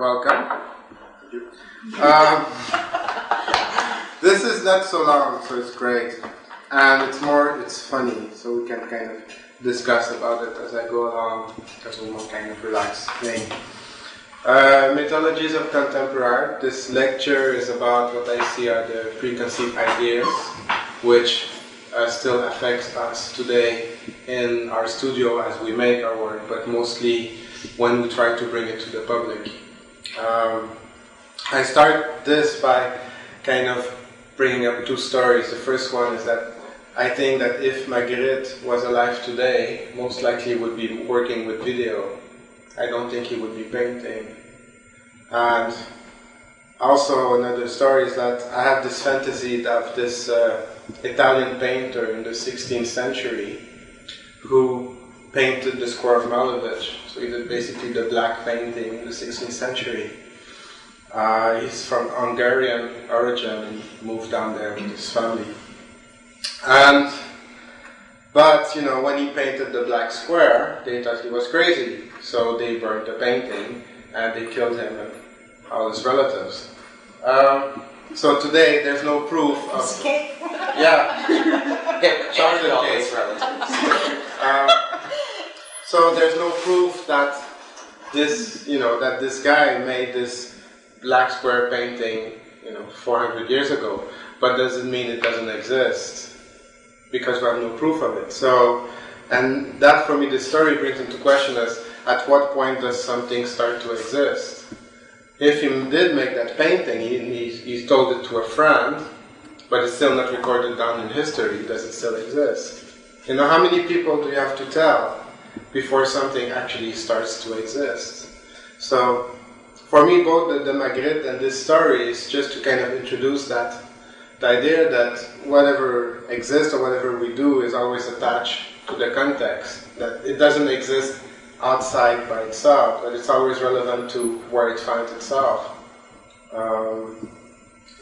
welcome. Thank you. This is not so long, so it's great. And it's funny, so we can kind of discuss about it as I go along, because we're more kind of relaxed thing. Mythologies of Contemporary Art. This lecture is about what I see are the preconceived ideas, which still affects us today in our studio as we make our work, but mostly when we try to bring it to the public. I start this by kind of bringing up two stories. The first one is that I think that if Magritte was alive today, most likely he would be working with video. I don't think he would be painting. And also another story is that I have this fantasy of this Italian painter in the 16th century who painted the Square of Malevich. So he did basically the black painting in the 16th century. He's from Hungarian origin and moved down there with his family. But you know, when he painted the black square, they thought he was crazy. So they burned the painting and they killed him and all his relatives. So today there's no proof of... Escape? Yeah. Chocolate all cake. his relatives. So there's no proof that this guy made this black square painting, 400 years ago. But doesn't mean it doesn't exist, because we have no proof of it. So, and that for me, the story brings into question is, at what point does something start to exist? If he did make that painting, he told it to a friend, but it's still not recorded down in history. Does it still exist? How many people do you have to tell before something actually starts to exist? So, for me, both the Magritte and this story is just to kind of introduce the idea that whatever exists or whatever we do is always attached to the context, that it doesn't exist outside by itself, that it's always relevant to where it finds itself. The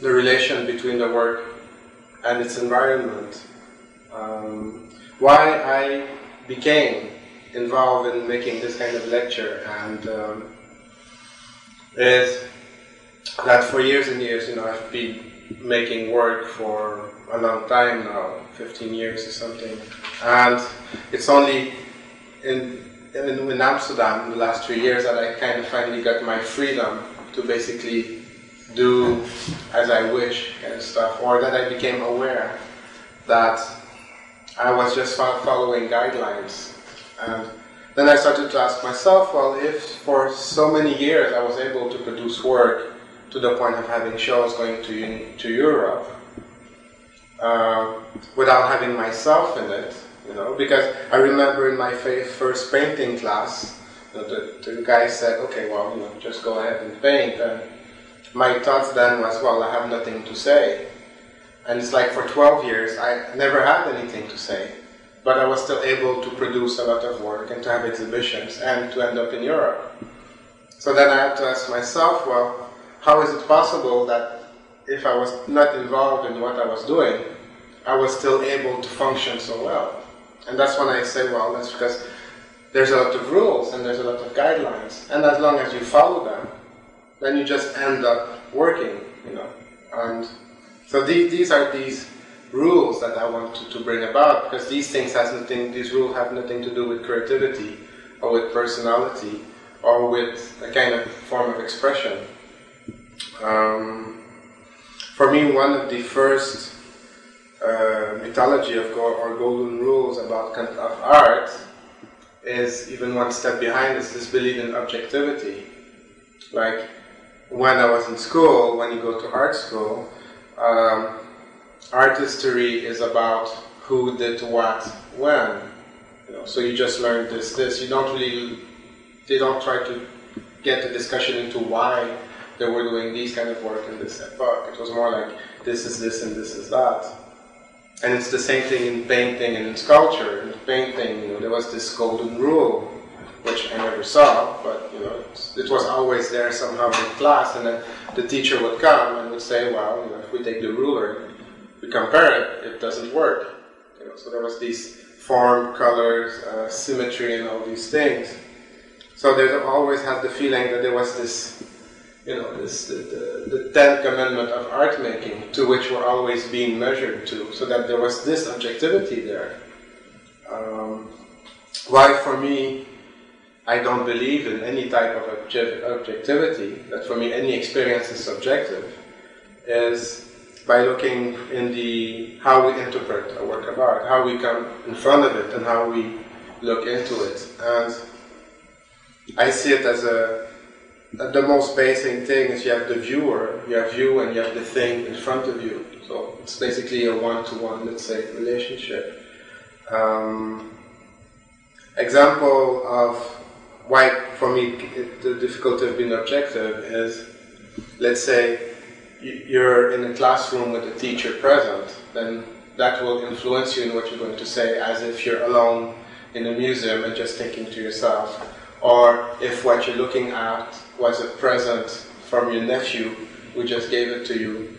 relation between the work and its environment. Why I became involved in making this kind of lecture and is that for years and years, I've been making work for a long time now, 15 years or something, and it's only in Amsterdam in the last 3 years that I kind of finally got my freedom to basically do as I wish kind of stuff, or that I became aware that I was just following guidelines. And then I started to ask myself, well, if for so many years I was able to produce work to the point of having shows going to Europe without having myself in it, because I remember in my first painting class, the guy said, okay, well, just go ahead and paint. And my thoughts then was, well, I have nothing to say. And it's like for 12 years, I never had anything to say. But I was still able to produce a lot of work and to have exhibitions and to end up in Europe. So then I had to ask myself, well, how is it possible that if I was not involved in what I was doing, I was still able to function so well? And that's when I say, well, that's because there's a lot of rules and there's a lot of guidelines. And as long as you follow them, then you just end up working, And so these are these rules that I want to bring about, because these rules have nothing to do with creativity or with personality or with a kind of form of expression. For me, one of the first mythology or golden rules of art is even one step behind, is this belief in objectivity. Like when I was in school, when you go to art school, art history is about who did what when. So you just learn this. They don't try to get the discussion into why they were doing these kind of work in this epoch. It was more like, this is this and this is that. And it's the same thing in painting and in sculpture. In painting, there was this golden rule, which I never saw, but it was always there somehow in class, and then the teacher would come and would say, well, if we take the ruler, we compare it, it doesn't work. So there was these form, colors, symmetry, and all these things. So they always had the feeling that there was this this, the 10th commandment of art making, to which we're always being measured to, so that there was this objectivity there. Why for me, I don't believe in any type of objectivity, that for me any experience is subjective, is by looking in how we interpret a work of art, how we come in front of it and how we look into it. And I see it as the most basic thing is you have the viewer, you have you and you have the thing in front of you. So it's basically a one-to-one, let's say, relationship. Example of why, for me, the difficulty of being objective is, let's say, you're in a classroom with a teacher present, then that will influence you in what you're going to say, as if you're alone in a museum and just thinking to yourself. Or if what you're looking at was a present from your nephew who just gave it to you.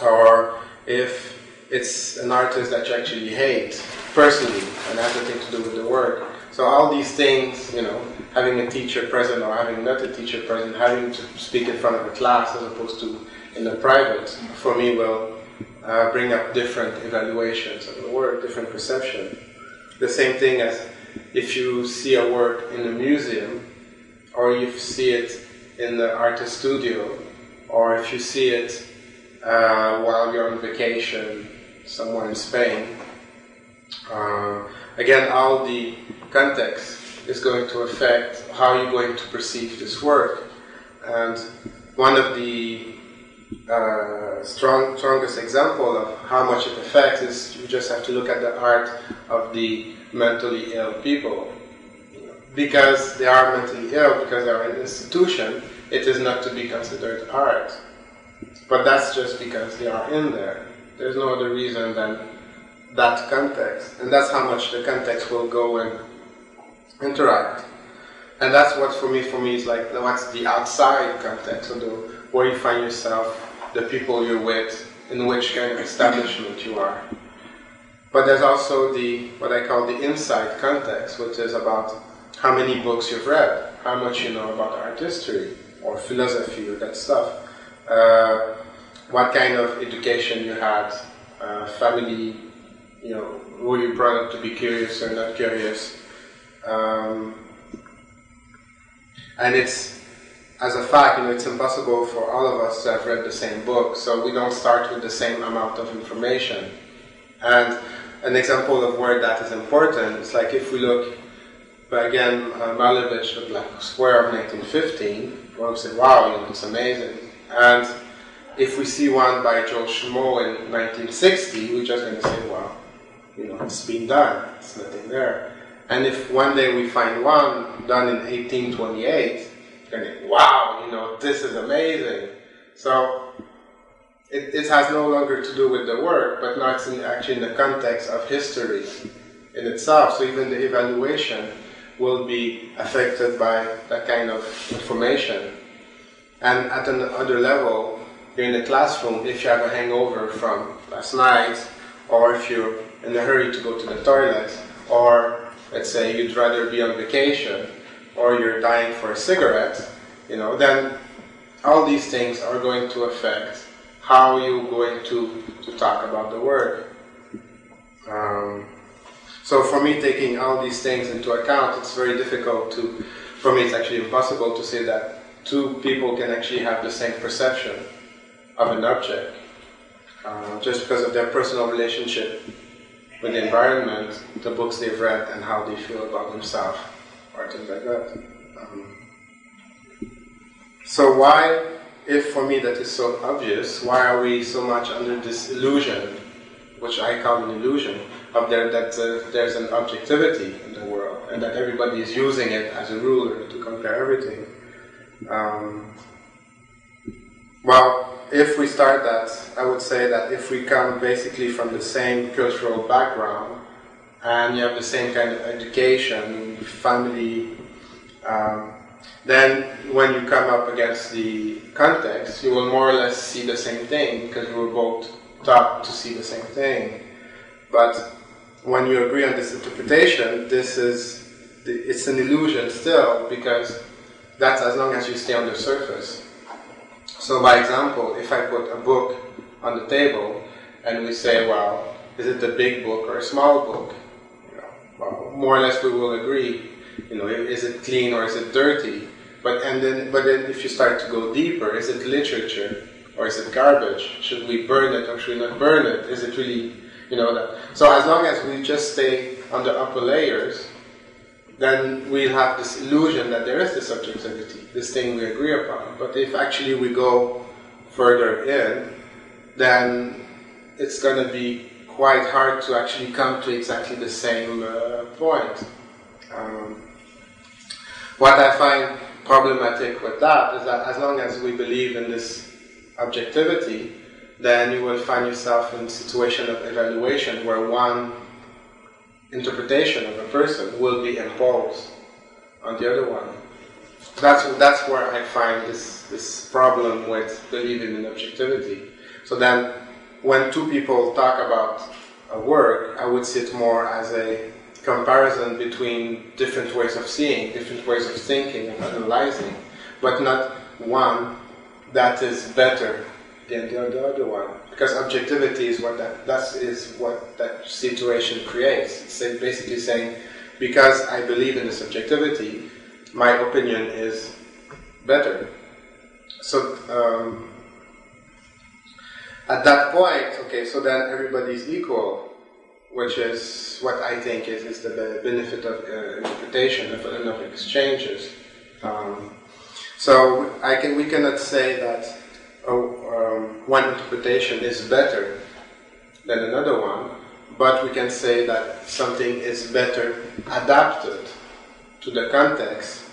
Or if it's an artist that you actually hate personally and has nothing to do with the work. So all these things, having a teacher present or having not a teacher present, having to speak in front of a class as opposed to in a private, for me will bring up different evaluations of the work, different perception. The same thing as if you see a work in a museum, or you see it in the artist studio, or if you see it while you're on vacation somewhere in Spain. Again, all the context is going to affect how you're going to perceive this work. And one of the strongest example of how much it affects is you just have to look at the art of the mentally ill people. Because they are mentally ill, because they are an institution, it is not to be considered art. But that's just because they are in there. There's no other reason than that context. And that's how much the context will go and interact. And that's what for me is like, what's the outside context, or where you find yourself, the people you're with, in which kind of establishment you are. But there's also what I call the inside context, which is about how many books you've read, how much you know about art history, or philosophy, or that stuff. What kind of education you had, family, were you brought up to be curious or not curious. And it's, as a fact, it's impossible for all of us to have read the same book, so we don't start with the same amount of information. And an example of where that is important is like if we look, again, Malevich, The Black Square of 1915, one would say, wow, it's amazing. And if we see one by Joel Schmo in 1960, we're just going to say, wow, it's been done, it's nothing there. And if one day we find one done in 1828, we're going to think, wow, this is amazing. So it has no longer to do with the work, but now it's actually in the context of history in itself. So even the evaluation will be affected by that kind of information. And at another level, you're in the classroom, if you have a hangover from last night, or if you're in a hurry to go to the toilet, or let's say you'd rather be on vacation, or you're dying for a cigarette, then all these things are going to affect how you're going to talk about the work. So for me, taking all these things into account, it's very difficult for me it's actually impossible to say that two people can actually have the same perception of an object, just because of their personal relationship with the environment, the books they've read, and how they feel about themselves, or things like that. So why, if for me that is so obvious, why are we so much under this illusion, which I call an illusion, of that there's an objectivity in the world, and that everybody is using it as a ruler to compare everything? Well, if we start that, I would say that if we come basically from the same cultural background, and you have the same kind of education, family, then when you come up against the context, you will more or less see the same thing, because we were both taught to see the same thing. But when you agree on this interpretation, it's an illusion still, because that's as long as you stay on the surface. So by example, if I put a book on the table and we say, well, is it a big book or a small book? Well, more or less we will agree. Is it clean or is it dirty? But then if you start to go deeper, is it literature or is it garbage? Should we burn it or should we not burn it? Is it really, that? So as long as we just stay on the upper layers, then we'll have this illusion that there is this subjectivity, this thing we agree upon. But if actually we go further in, then it's going to be quite hard to actually come to exactly the same point. What I find problematic with that is that as long as we believe in this objectivity, then you will find yourself in a situation of evaluation where one interpretation of a person will be imposed on the other one. That's where I find this problem with believing in objectivity. So then, when two people talk about a work, I would see it more as a comparison between different ways of seeing, different ways of thinking and analyzing, but not one that is better than the other one. Because objectivity is what that situation creates. It's basically saying, because I believe in this objectivity, my opinion is better. So at that point, okay, so then everybody's equal, which is what I think is the benefit of interpretation and of exchanges. So we cannot say that one interpretation is better than another one, but we can say that something is better adapted to the context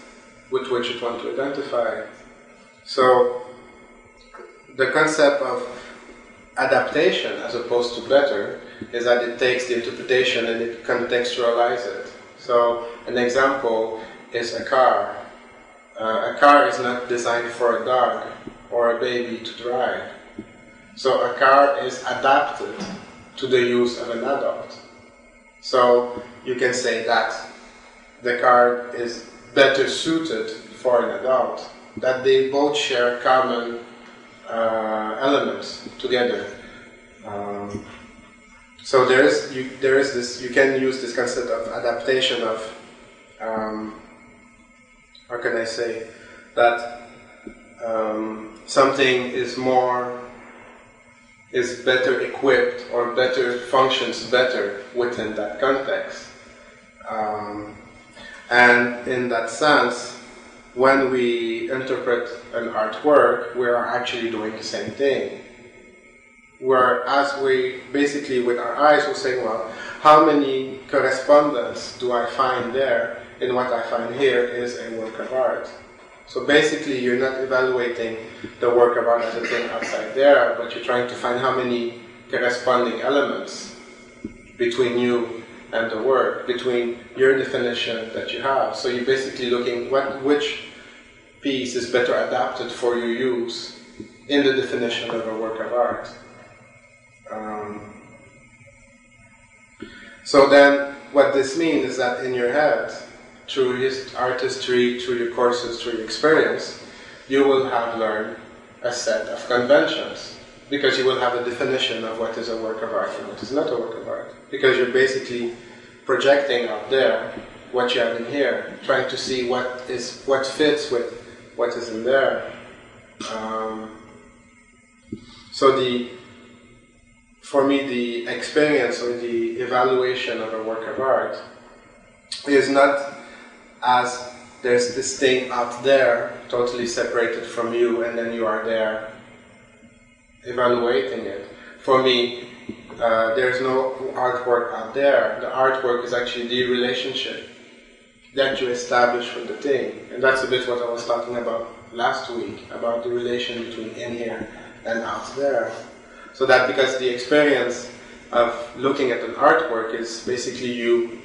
with which you want to identify. So the concept of adaptation as opposed to better is that it takes the interpretation and it contextualizes it. So an example is a car. A car is not designed for a dog or a baby to drive. So a car is adapted to the use of an adult. So you can say that the car is better suited for an adult, that they both share common elements together. So there is this. You can use this concept of adaptation of. How can I say that something is better equipped or better functions better within that context, and in that sense, when we interpret an artwork, we are actually doing the same thing. Whereas we basically, with our eyes, we're saying, well, how many correspondence do I find there in what I find here is a work of art? So basically, you're not evaluating the work of art as a thing outside there, but you're trying to find how many corresponding elements between you and the work, between your definition that you have. So you're basically looking which piece is better adapted for your use in the definition of a work of art. So then, what this means is that in your head, through art history, through your courses, through your experience, you will have learned a set of conventions, because you will have a definition of what is a work of art and what is not a work of art, because you're basically projecting out there what you have in here, trying to see what fits with what is in there. For me, the experience or the evaluation of a work of art is not as there's this thing out there, totally separated from you, and then you are there evaluating it. For me, there's no artwork out there. The artwork is actually the relationship that you establish with the thing. And that's a bit what I was talking about last week, about the relation between in here and out there. So that because the experience of looking at an artwork is basically you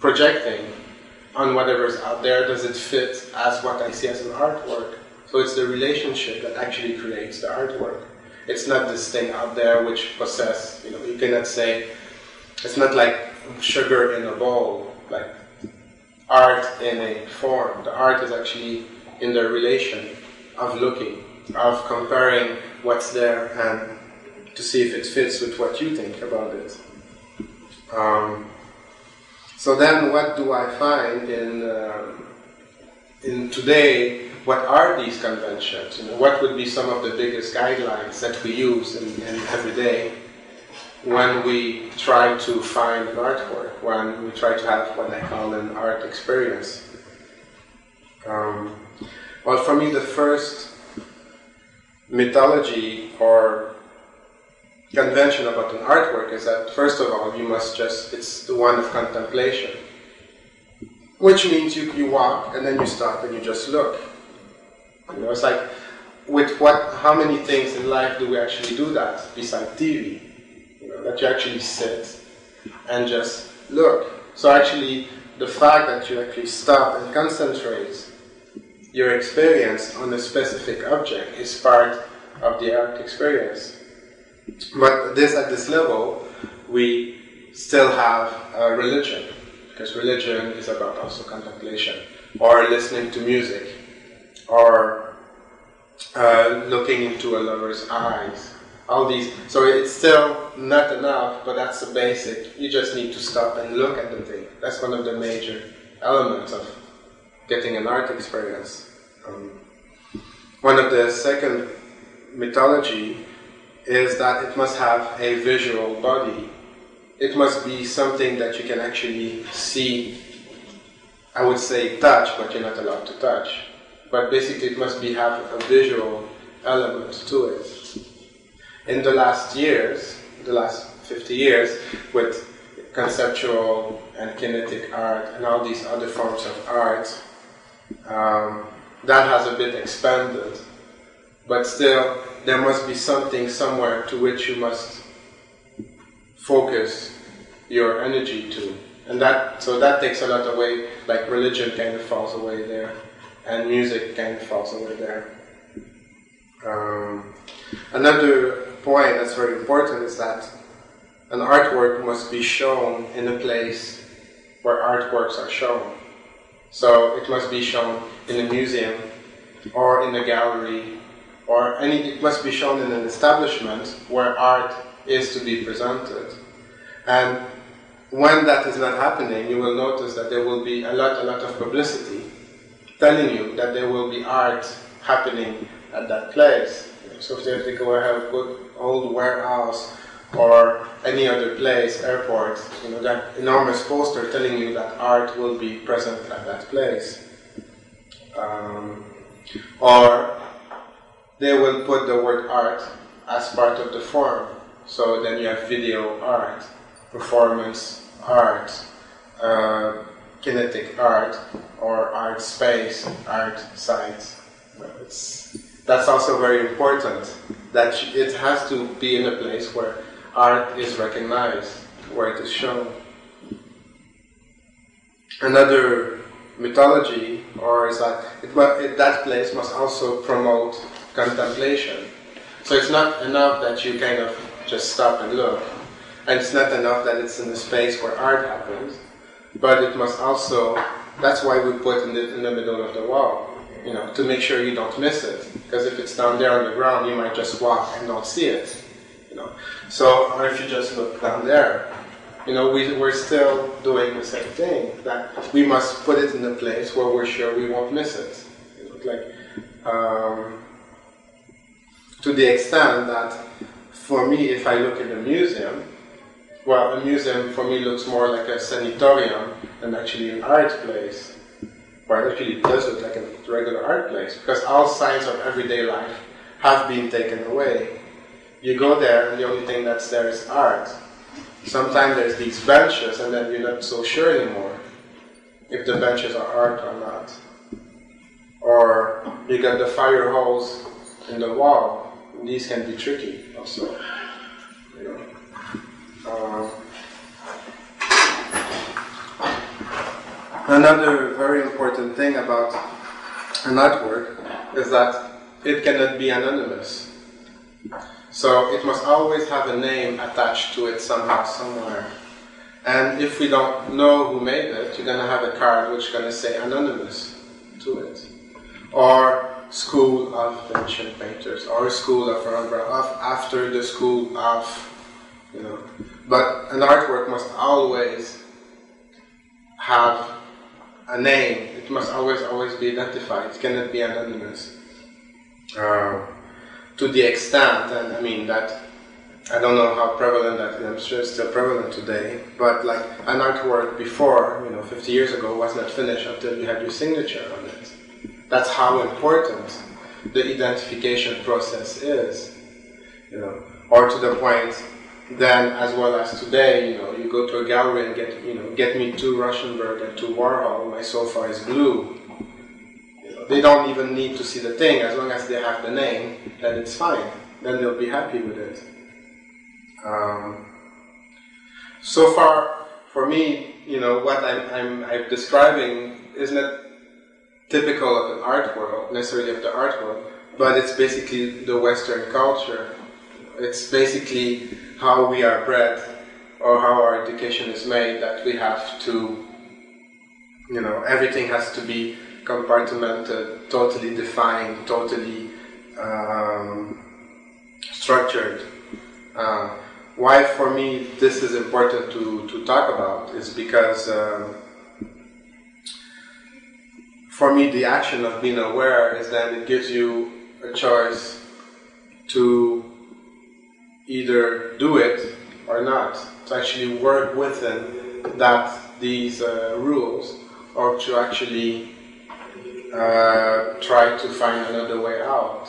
projecting on whatever's out there, does it fit as what I see as an artwork? So it's the relationship that actually creates the artwork. It's not this thing out there which possess, you cannot say, it's not like sugar in a bowl, like art in a form. The art is actually in the relation of looking of comparing what's there and to see if it fits with what you think about it. So then what do I find in today? What are these conventions? You know, what would be some of the biggest guidelines that we use in every day when we try to find an artwork, when we try to have what I call an art experience? Well, for me, the first mythology or convention about an artwork is that, first of all, you must it's the one of contemplation, which means you walk and then you stop and you just look. You know, it's like, how many things in life do we actually do that besides TV? You know, that you actually sit and just look. So actually, the fact that you actually stop and concentrate your experience on a specific object is part of the art experience. But at this level, we still have religion, because religion is about also contemplation, or listening to music, or looking into a lover's eyes. All these. So it's still not enough, but that's the basic. You just need to stop and look at the thing. That's one of the major elements of getting an art experience. One of the second mythology is that it must have a visual body. It must be something that you can actually see. I would say touch, but you're not allowed to touch. But basically it must have a visual element to it. In the last years, the last 50 years, with conceptual and kinetic art and all these other forms of art, that has a bit expanded. But still, there must be something somewhere to which you must focus your energy to. And so that takes a lot away, like religion kind of falls away there, and music kind of falls away there. Another point that's very important is that an artwork must be shown in a place where artworks are shown. So it must be shown in a museum, or in a gallery, or it must be shown in an establishment where art is to be presented. And when that is not happening, you will notice that there will be a lot of publicity telling you that there will be art happening at that place. So if they go ahead with a good old warehouse or any other place, airport, you know, that enormous poster telling you that art will be present at that place. Or they will put the word art as part of the form. So then you have video art, performance art, kinetic art, or art space, art site. That's also very important, that it has to be in a place where art is recognized, where it is shown. Another mythology, is that that place must also promote contemplation. So it's not enough that you kind of just stop and look, and it's not enough that it's in a space where art happens, but it must also, that's why we put in the middle of the wall, you know, to make sure you don't miss it. Because if it's down there on the ground, you might just walk and not see it, you know. So, or if you just look down there, you know, we're still doing the same thing, that we must put it in a place where we're sure we won't miss it. You know, like, to the extent that, for me, if I look in a museum, well, a museum for me looks more like a sanatorium than actually an art place. Well, it actually does look like a regular art place, because all signs of everyday life have been taken away. You go there, and the only thing that's there is art. Sometimes there's these benches, and then you're not so sure anymore if the benches are art or not. Or you got the fire hose in the wall. These can be tricky also. You know. Another very important thing about an artwork is that it cannot be anonymous. So it must always have a name attached to it somehow, somewhere. And if we don't know who made it, you're going to have a card which is going to say anonymous to it. Or school of ancient painters or a school of after the school of, you know. But an artwork must always have a name. It must always be identified. It cannot be anonymous. To the extent, and I mean that, I don't know how prevalent that is, I'm sure it's still prevalent today, but like an artwork before, 50 years ago was not finished until you had your signature on it. That's how important the identification process is, or to the point then, as well as today, you go to a gallery and get me 2 Rauschenberg and 2 Warhol, my sofa is blue. They don't even need to see the thing, as long as they have the name, then it's fine. Then they'll be happy with it. So far, for me, what I'm describing is not typical of an art world, necessarily of the art world, but it's basically the Western culture. It's basically how we are bred, or how our education is made, that we have to, everything has to be compartmented, totally defined, totally structured. Why for me this is important to talk about is because for me the action of being aware is that it gives you a choice to either do it or not, to actually work within these rules, or to actually try to find another way out.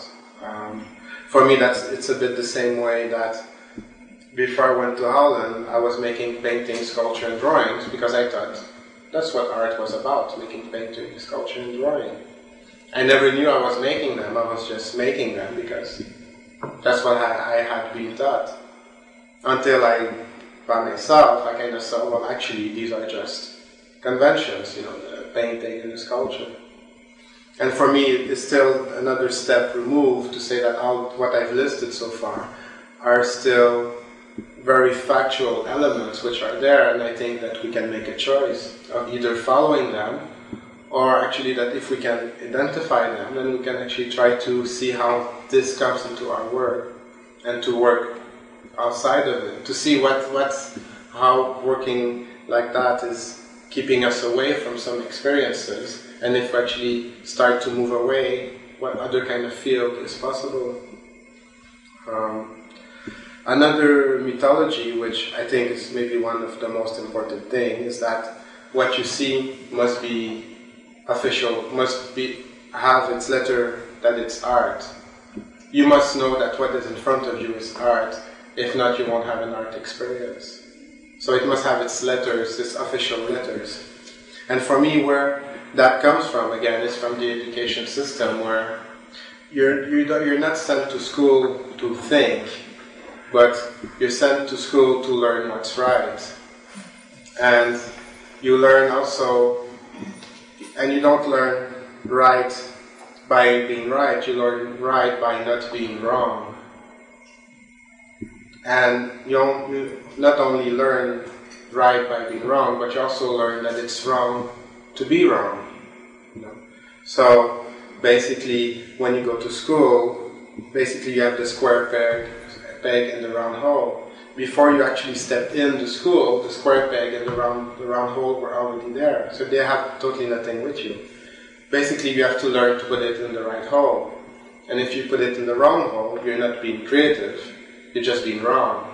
For me, it's a bit the same way that before I went to Holland, I was making painting, sculpture, and drawings because I thought that's what art was about, making painting, sculpture, and drawing. I never knew I was making them, I was just making them because that's what I had been taught. Until by myself, I kind of saw, well, actually, these are just conventions, the painting and the sculpture. And for me, it's still another step removed to say that all what I've listed so far are still very factual elements which are there, and I think that we can make a choice of either following them, or actually that if we can identify them, then we can actually try to see how this comes into our work, and to work outside of it, to see how working like that is keeping us away from some experiences, and if we actually start to move away, what other kind of field is possible. Another mythology, which I think is maybe one of the most important things, is that what you see must be official, have its letter that it's art. You must know that what is in front of you is art. If not, you won't have an art experience. So it must have its letters, its official letters. And for me, where that comes from, again, is from the education system, where you're not sent to school to think, but you're sent to school to learn what's right. And you learn also, and you don't learn right by being right, you learn right by not being wrong. And you not only learn right by being wrong, but you also learn that it's wrong to be wrong. So basically, when you go to school, basically you have the square peg and the round hole. Before you actually stepped into school, the square peg and the round hole were already there. So they have totally nothing with you. Basically, you have to learn to put it in the right hole. And if you put it in the wrong hole, you're not being creative. You're just being wrong.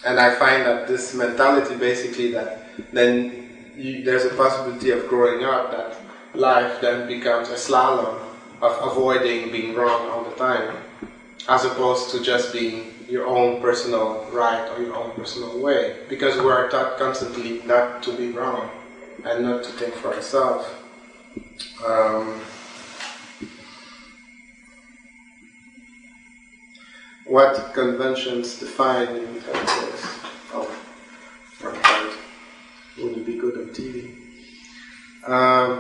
And I find that this mentality, basically, that then there's a possibility of growing up, that life then becomes a slalom of avoiding being wrong all the time, as opposed to just being your own personal right or your own personal way, because we are taught constantly not to be wrong and not to think for ourselves. What conventions define in mythologies? Wouldn't be good on TV.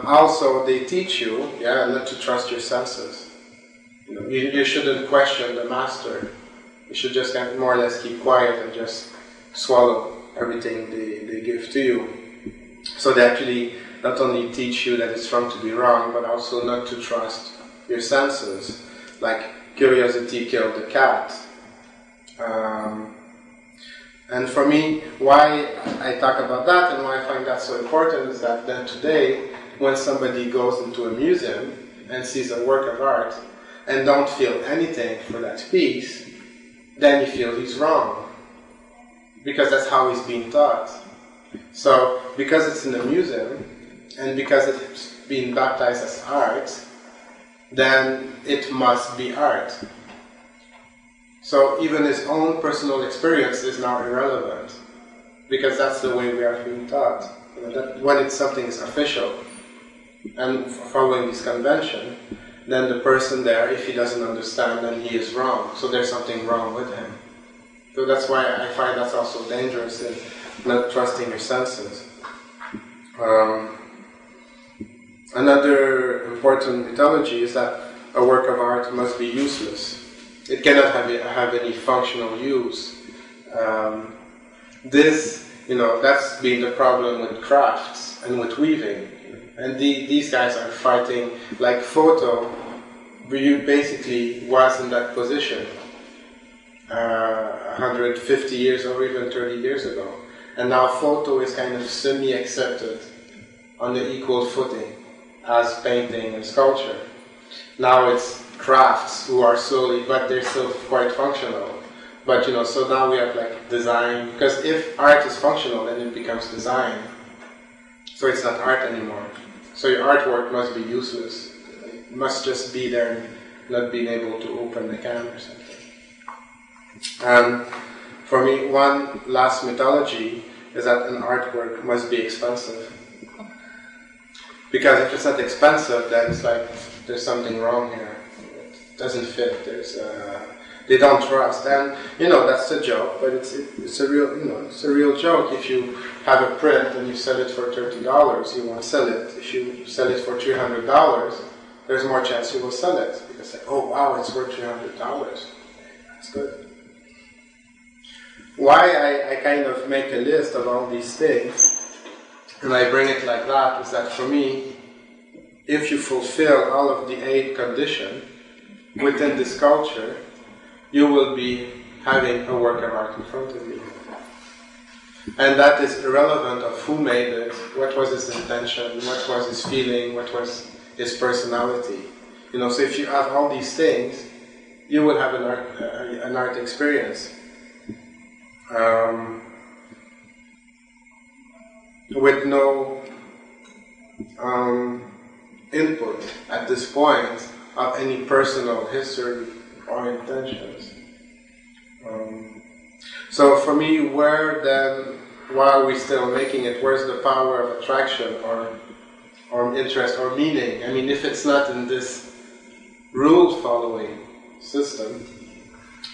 Also, they teach you, not to trust your senses. You shouldn't question the master. You should just kind of more or less keep quiet and just swallow everything they give to you. So they actually not only teach you that it's wrong to be wrong, but also not to trust your senses, like curiosity killed the cat. And for me, why I talk about that and why I find that so important is that then today, when somebody goes into a museum and sees a work of art and don't feel anything for that piece, then you feel he's wrong. Because that's how he's being taught. So, because it's in a museum, and because it's being baptized as art, then it must be art. So even his own personal experience is now irrelevant, because that's the way we are being taught. You know, that when something is official, and following this convention, then the person there, if he doesn't understand, then he is wrong. So there's something wrong with him. So that's why I find that's also dangerous in not trusting your senses. Another important mythology is that a work of art must be useless. It cannot have any functional use. That's been the problem with crafts and with weaving. And these guys are fighting, like photo, basically was in that position 150 years or even 30 years ago. And now photo is kind of semi-accepted on the equal footing as painting and sculpture. Now it's crafts who are slowly, but they're still quite functional. But so now we have like design, because if art is functional, then it becomes design. So it's not art anymore. So your artwork must be useless. It must just be there and not being able to open the can or something. And for me, one last mythology is that an artwork must be expensive. Because if it's not expensive, then it's like there's something wrong here. It doesn't fit. They don't trust, and that's a joke. But it's a real joke. If you have a print and you sell it for $30, you won't sell it. If you sell it for $300, there's more chance you will sell it because oh wow, it's worth $300. That's good. Why I kind of make a list of all these things and I bring it like that is that for me, if you fulfill all of the 8 conditions within this culture, you will be having a work of art in front of you. And that is irrelevant of who made it, what was his intention, what was his feeling, what was his personality. So if you have all these things, you will have an art experience. With no input at this point of any personal history or intentions. So for me, why are we still making it? Where's the power of attraction or interest or meaning? I mean, if it's not in this rule-following system,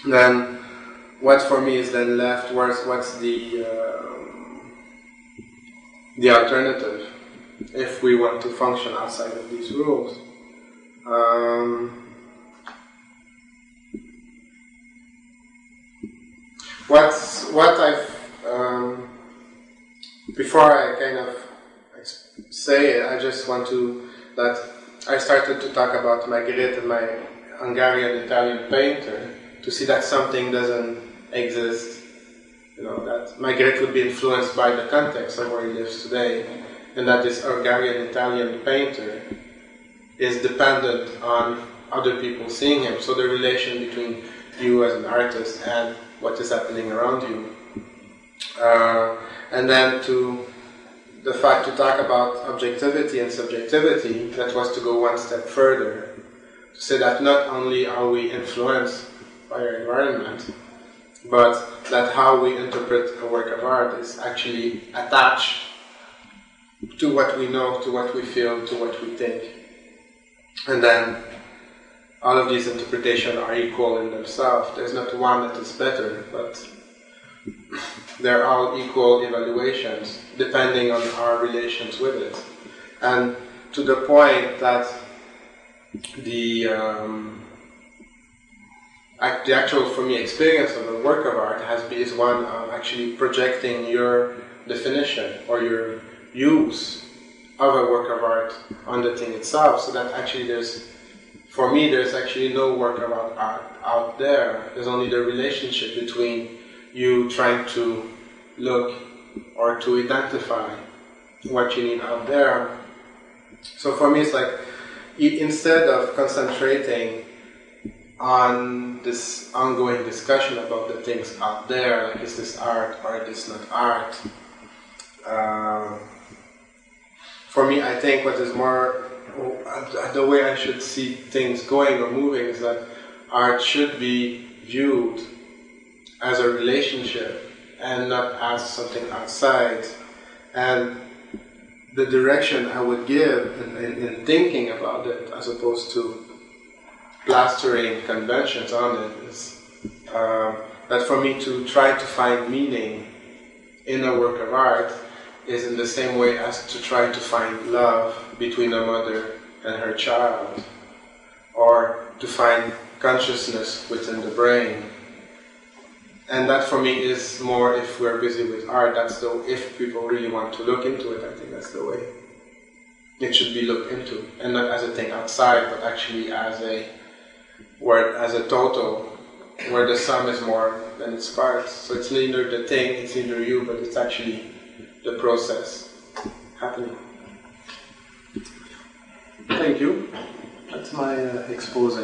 then what for me is then left? What's the alternative if we want to function outside of these rules? Before I kind of say it, I just want that I started to talk about Magritte and my Hungarian-Italian painter to see that something doesn't exist, that Magritte would be influenced by the context of where he lives today, and that this Hungarian-Italian painter is dependent on other people seeing him, so the relation between you as an artist and what is happening around you. And then to talk about objectivity and subjectivity, that was to go one step further, to say that not only are we influenced by our environment, but that how we interpret a work of art is actually attached to what we know, to what we feel, to what we think. And then all of these interpretations are equal in themselves. There's not one that is better, but they're all equal evaluations depending on our relations with it. And to the point that the actual, for me, experience of a work of art is one of actually projecting your definition or your use of a work of art on the thing itself, so that actually there's for me, there's actually no work about art out there. There's only the relationship between you trying to look or to identify what you need out there. So for me, it's like, instead of concentrating on this ongoing discussion about the things out there, like is this art or is this not art, for me, I think what is more, the way I should see things going or moving is that art should be viewed as a relationship and not as something outside. And the direction I would give in thinking about it, as opposed to plastering conventions on it, is that for me to try to find meaning in a work of art is in the same way as to try to find love between a mother and her child, or to find consciousness within the brain. And that for me is more, if we're busy with art, that's the, if people really want to look into it, I think that's the way it should be looked into. And not as a thing outside, but actually as a total, where the sum is more than its parts. So it's neither the thing, it's neither you, but it's actually the process happening. Thank you. That's my expose.